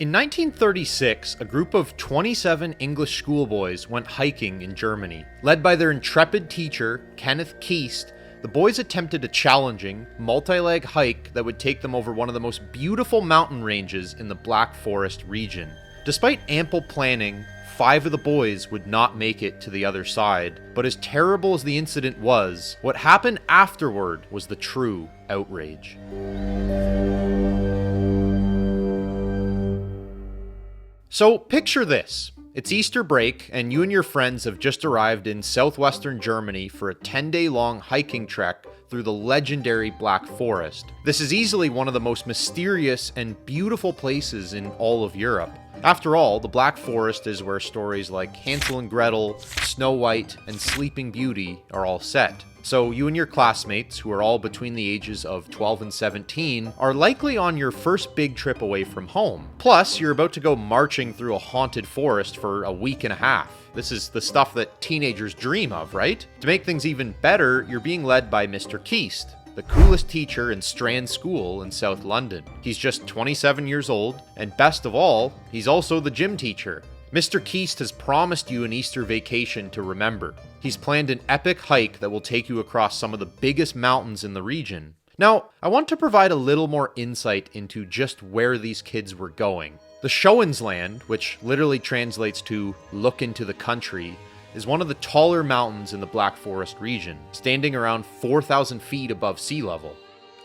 In 1936, a group of 27 English schoolboys went hiking in Germany. Led by their intrepid teacher, Kenneth Keast, the boys attempted a challenging, multi-leg hike that would take them over one of the most beautiful mountain ranges in the Black Forest region. Despite ample planning, 5 of the boys would not make it to the other side, but as terrible as the incident was, what happened afterward was the true outrage. So picture this. It's Easter break, and you and your friends have just arrived in southwestern Germany for a 10-day-long hiking trek through the legendary Black Forest. This is easily one of the most mysterious and beautiful places in all of Europe. After all, the Black Forest is where stories like Hansel and Gretel, Snow White, and Sleeping Beauty are all set. So you and your classmates, who are all between the ages of 12 and 17, are likely on your first big trip away from home. Plus, you're about to go marching through a haunted forest for a week and a half. This is the stuff that teenagers dream of, right? To make things even better, you're being led by Mr. Keast, the coolest teacher in Strand School in South London. He's just 27 years old, and best of all, he's also the gym teacher. Mr. Keast has promised you an Easter vacation to remember. He's planned an epic hike that will take you across some of the biggest mountains in the region. Now, I want to provide a little more insight into just where these kids were going. The Schoensland, which literally translates to look into the country, is one of the taller mountains in the Black Forest region, standing around 4,000 feet above sea level.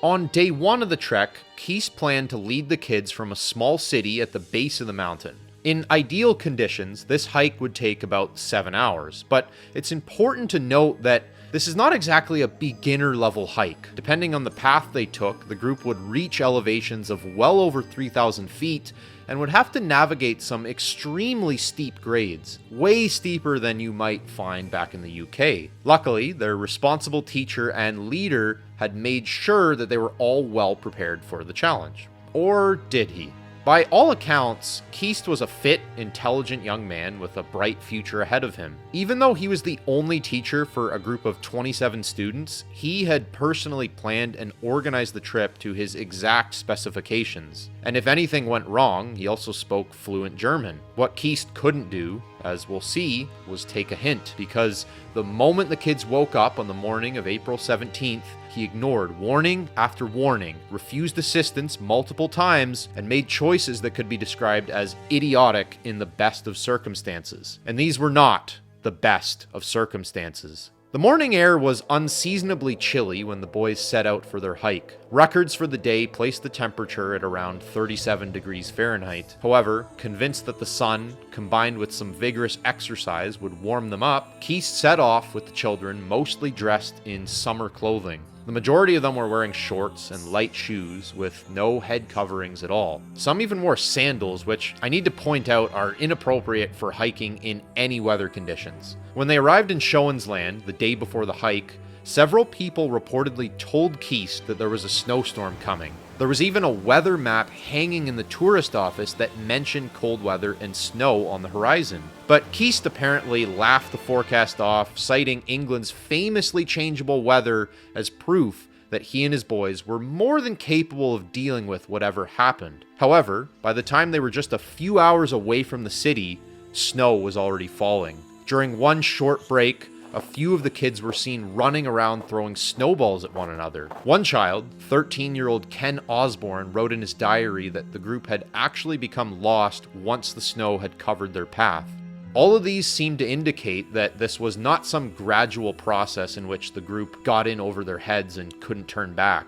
On day 1 of the trek, Keast planned to lead the kids from a small city at the base of the mountain. In ideal conditions, this hike would take about 7 hours, but it's important to note that this is not exactly a beginner-level hike. Depending on the path they took, the group would reach elevations of well over 3,000 feet and would have to navigate some extremely steep grades, way steeper than you might find back in the UK. Luckily, their responsible teacher and leader had made sure that they were all well prepared for the challenge. Or did he? By all accounts, Keast was a fit, intelligent young man with a bright future ahead of him. Even though he was the only teacher for a group of 27 students, he had personally planned and organized the trip to his exact specifications. And if anything went wrong, he also spoke fluent German. What Keast couldn't do, as we'll see, was take a hint, because the moment the kids woke up on the morning of April 17th, he ignored warning after warning, refused assistance multiple times, and made choices that could be described as idiotic in the best of circumstances. And these were not the best of circumstances. The morning air was unseasonably chilly when the boys set out for their hike. Records for the day placed the temperature at around 37 degrees Fahrenheit. However, convinced that the sun, combined with some vigorous exercise, would warm them up, Keast set off with the children mostly dressed in summer clothing. The majority of them were wearing shorts and light shoes with no head coverings at all. Some even wore sandals, which I need to point out are inappropriate for hiking in any weather conditions. When they arrived in Schoensland the day before the hike, several people reportedly told Keast that there was a snowstorm coming. There was even a weather map hanging in the tourist office that mentioned cold weather and snow on the horizon. But Keast apparently laughed the forecast off, citing England's famously changeable weather as proof that he and his boys were more than capable of dealing with whatever happened. However, by the time they were just a few hours away from the city, snow was already falling. During one short break, a few of the kids were seen running around throwing snowballs at one another. One child, 13-year-old Ken Osborne, wrote in his diary that the group had actually become lost once the snow had covered their path. All of these seem to indicate that this was not some gradual process in which the group got in over their heads and couldn't turn back.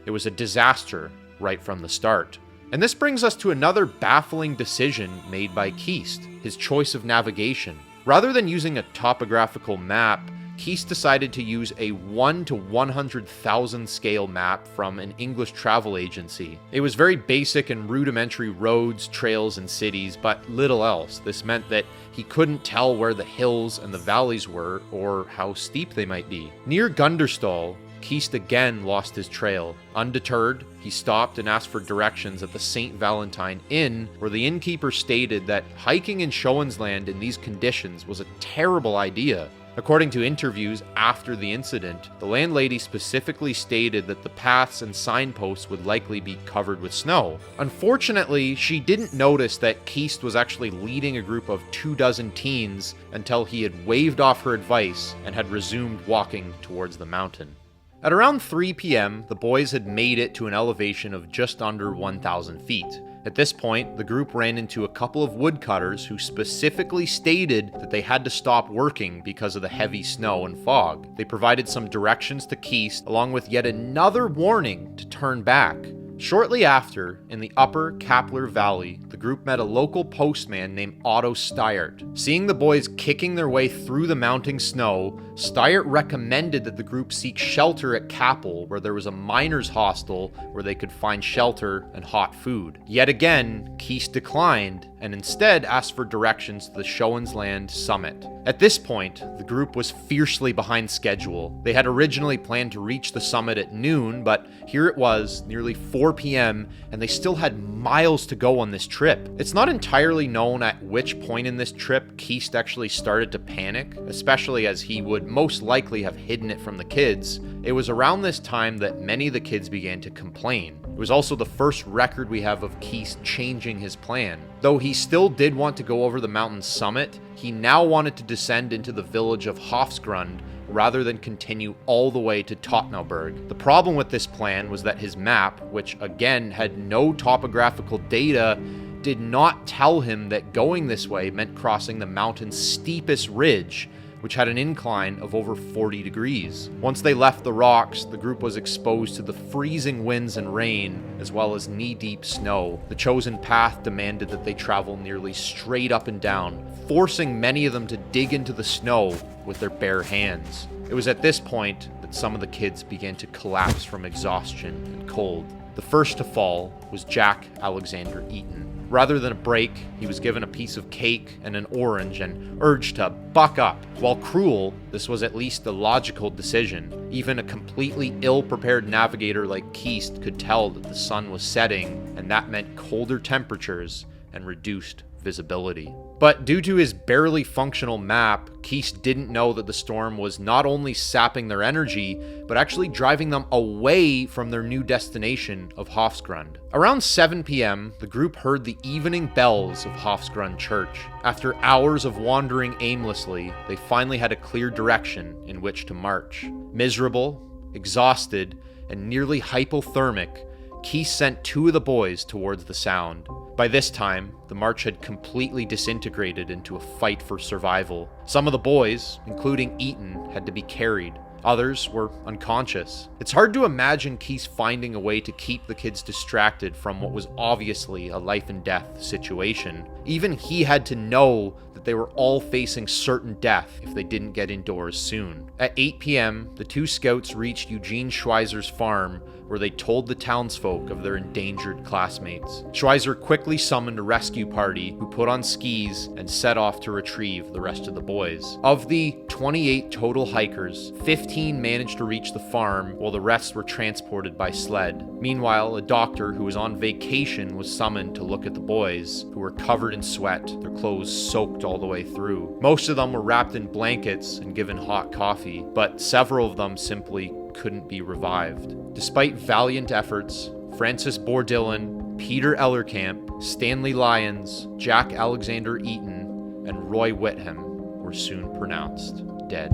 It was a disaster right from the start. And this brings us to another baffling decision made by Keast, his choice of navigation. Rather than using a topographical map, Keast decided to use a 1 to 100,000 scale map from an English travel agency. It was very basic and rudimentary roads, trails, and cities, but little else. This meant that he couldn't tell where the hills and the valleys were or how steep they might be. Near Gunderstal, Keast again lost his trail. Undeterred, he stopped and asked for directions at the St. Valentine Inn, where the innkeeper stated that hiking in Schoensland in these conditions was a terrible idea. According to interviews after the incident, the landlady specifically stated that the paths and signposts would likely be covered with snow. Unfortunately, she didn't notice that Keast was actually leading a group of 24 teens until he had waved off her advice and had resumed walking towards the mountain. At around 3 p.m., the boys had made it to an elevation of just under 1,000 feet. At this point, the group ran into a couple of woodcutters who specifically stated that they had to stop working because of the heavy snow and fog. They provided some directions to Keast, along with yet another warning to turn back. Shortly after, in the upper Kapler Valley, the group met a local postman named Otto Steyert. Seeing the boys kicking their way through the mounting snow, Steyert recommended that the group seek shelter at Kappel, where there was a miners' hostel where they could find shelter and hot food. Yet again, Keast declined and instead asked for directions to the Schoensland summit. At this point, the group was fiercely behind schedule. They had originally planned to reach the summit at noon, but here it was, nearly 4 p.m., and they still had miles to go on this trip. It's not entirely known at which point in this trip Keast actually started to panic, especially as he would most likely have hidden it from the kids. It was around this time that many of the kids began to complain. It was also the first record we have of Keast changing his plan. Though he still did want to go over the mountain's summit, he now wanted to descend into the village of Hofsgrund rather than continue all the way to Tottenauberg. The problem with this plan was that his map, which again had no topographical data, did not tell him that going this way meant crossing the mountain's steepest ridge, which had an incline of over 40 degrees. Once they left the rocks, the group was exposed to the freezing winds and rain, as well as knee-deep snow. The chosen path demanded that they travel nearly straight up and down, forcing many of them to dig into the snow with their bare hands. It was at this point that some of the kids began to collapse from exhaustion and cold. The first to fall was Jack Alexander Eaton. Rather than a break, he was given a piece of cake and an orange and urged to buck up. While cruel, this was at least a logical decision. Even a completely ill-prepared navigator like Keast could tell that the sun was setting, and that meant colder temperatures and reduced visibility. But due to his barely functional map, Keast didn't know that the storm was not only sapping their energy, but actually driving them away from their new destination of Hofsgrund. Around 7 p.m., the group heard the evening bells of Hofsgrund Church. After hours of wandering aimlessly, they finally had a clear direction in which to march. Miserable, exhausted, and nearly hypothermic, Keast sent 2 of the boys towards the sound. By this time, the march had completely disintegrated into a fight for survival. Some of the boys, including Eaton, had to be carried. Others were unconscious. It's hard to imagine Keast finding a way to keep the kids distracted from what was obviously a life and death situation. Even he had to know that they were all facing certain death if they didn't get indoors soon. At 8 p.m., the 2 scouts reached Eugene Schweizer's farm, where they told the townsfolk of their endangered classmates. Schweizer quickly summoned a rescue party who put on skis and set off to retrieve the rest of the boys. Of the 28 total hikers, 15 managed to reach the farm while the rest were transported by sled. Meanwhile, a doctor who was on vacation was summoned to look at the boys, who were covered in sweat, their clothes soaked all the way through. Most of them were wrapped in blankets and given hot coffee, but several of them simply couldn't be revived. Despite valiant efforts, Francis Bourdillon, Peter Ellerkamp, Stanley Lyons, Jack Alexander Eaton, and Roy Whitham were soon pronounced dead.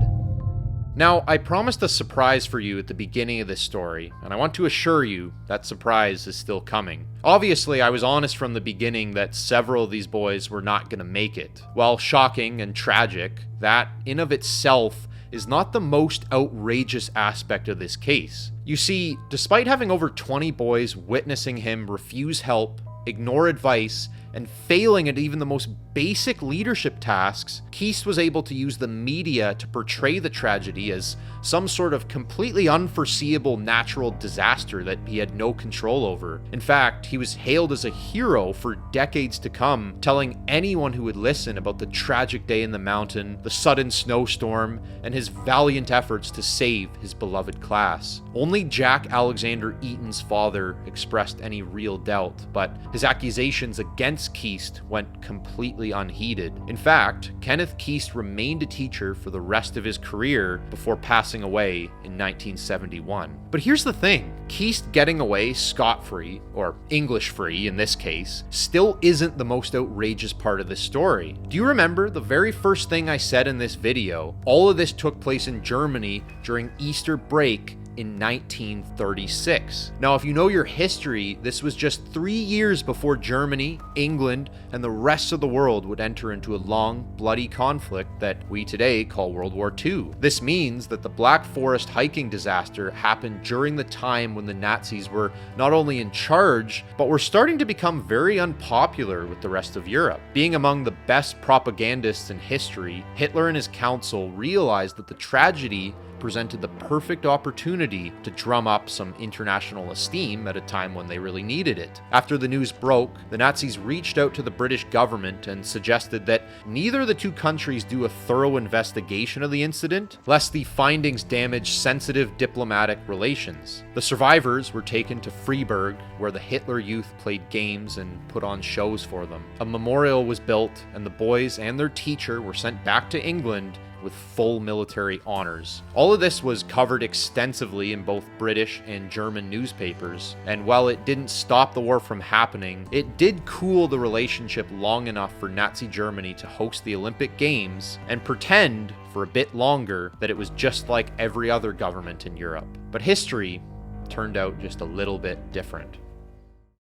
Now, I promised a surprise for you at the beginning of this story, and I want to assure you that surprise is still coming. Obviously, I was honest from the beginning that several of these boys were not going to make it. While shocking and tragic, that in of itself is not the most outrageous aspect of this case. You see, despite having over 20 boys witnessing him refuse help, ignore advice, and failing at even the most basic leadership tasks, Keast was able to use the media to portray the tragedy as some sort of completely unforeseeable natural disaster that he had no control over. In fact, he was hailed as a hero for decades to come, telling anyone who would listen about the tragic day in the mountain, the sudden snowstorm, and his valiant efforts to save his beloved class. Only Jack Alexander Eaton's father expressed any real doubt, but his accusations against against Keast went completely unheeded. In fact, Kenneth Keast remained a teacher for the rest of his career before passing away in 1971. But here's the thing, Keast getting away scot-free, or English-free in this case, still isn't the most outrageous part of this story. Do you remember the very first thing I said in this video? All of this took place in Germany during Easter break in 1936. Now, if you know your history, this was just 3 years before Germany, England, and the rest of the world would enter into a long, bloody conflict that we today call World War II. This means that the Black Forest hiking disaster happened during the time when the Nazis were not only in charge, but were starting to become very unpopular with the rest of Europe. Being among the best propagandists in history, Hitler and his council realized that the tragedy presented the perfect opportunity to drum up some international esteem at a time when they really needed it. After the news broke, the Nazis reached out to the British government and suggested that neither of the two countries do a thorough investigation of the incident, lest the findings damage sensitive diplomatic relations. The survivors were taken to Freiburg, where the Hitler Youth played games and put on shows for them. A memorial was built, and the boys and their teacher were sent back to England with full military honors. All of this was covered extensively in both British and German newspapers, and while it didn't stop the war from happening, it did cool the relationship long enough for Nazi Germany to host the Olympic Games and pretend for a bit longer that it was just like every other government in Europe. But history turned out just a little bit different.